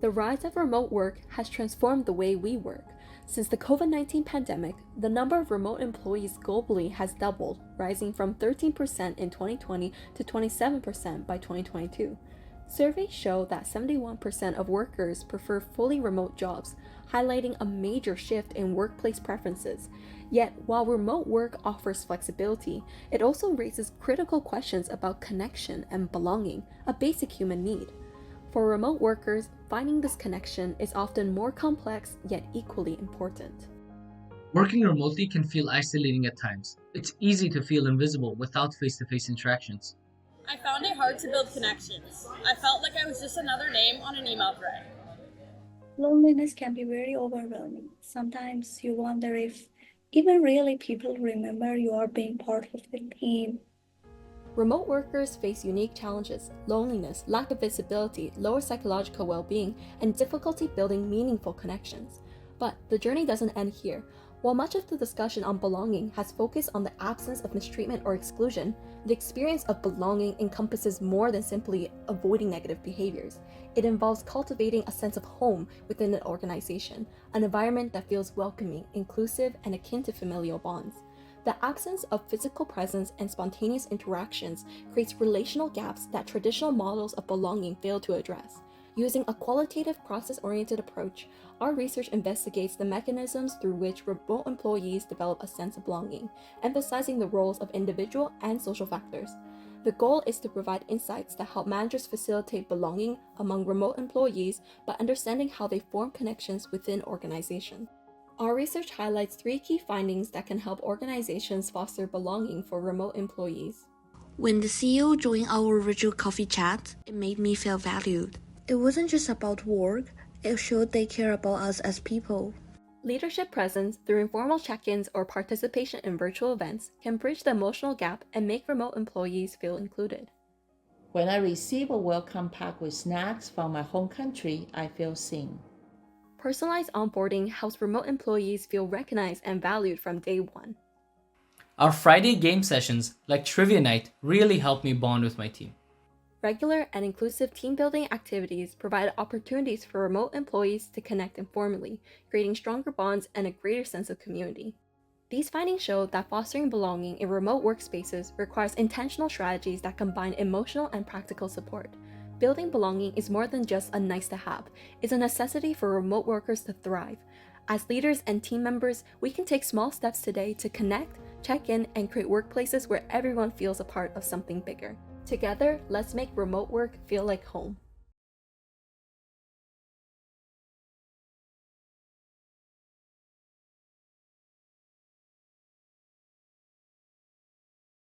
The rise of remote work has transformed the way we work. Since the COVID-19 pandemic, the number of remote employees globally has doubled, rising from 13% in 2020 to 27% by 2022. Surveys show that 71% of workers prefer fully remote jobs, highlighting a major shift in workplace preferences. Yet, while remote work offers flexibility, it also raises critical questions about connection and belonging, a basic human need. For remote workers, finding this connection is often more complex yet equally important. Working remotely can feel isolating at times. It's easy to feel invisible without face-to-face interactions. I found it hard to build connections. I felt like I was just another name on an email thread. Loneliness can be very overwhelming. Sometimes you wonder if even really people remember you are being part of the team. Remote workers face unique challenges: loneliness, lack of visibility, lower psychological well-being, and difficulty building meaningful connections. But the journey doesn't end here. While much of the discussion on belonging has focused on the absence of mistreatment or exclusion, the experience of belonging encompasses more than simply avoiding negative behaviors. It involves cultivating a sense of home within an organization, an environment that feels welcoming, inclusive, and akin to familial bonds. The absence of physical presence and spontaneous interactions creates relational gaps that traditional models of belonging fail to address. Using a qualitative, process-oriented approach, our research investigates the mechanisms through which remote employees develop a sense of belonging, emphasizing the roles of individual and social factors. The goal is to provide insights that help managers facilitate belonging among remote employees by understanding how they form connections within organizations. Our research highlights 3 key findings that can help organizations foster belonging for remote employees. When the CEO joined our virtual coffee chat, it made me feel valued. It wasn't just about work, it showed they care about us as people. Leadership presence through informal check-ins or participation in virtual events can bridge the emotional gap and make remote employees feel included. When I receive a welcome pack with snacks from my home country, I feel seen. Personalized onboarding helps remote employees feel recognized and valued from day one. Our Friday game sessions, like Trivia Night, really helped me bond with my team. Regular and inclusive team-building activities provide opportunities for remote employees to connect informally, creating stronger bonds and a greater sense of community. These findings show that fostering belonging in remote workspaces requires intentional strategies that combine emotional and practical support. Building belonging is more than just a nice-to-have, it's a necessity for remote workers to thrive. As leaders and team members, we can take small steps today to connect, check in, and create workplaces where everyone feels a part of something bigger. Together, let's make remote work feel like home.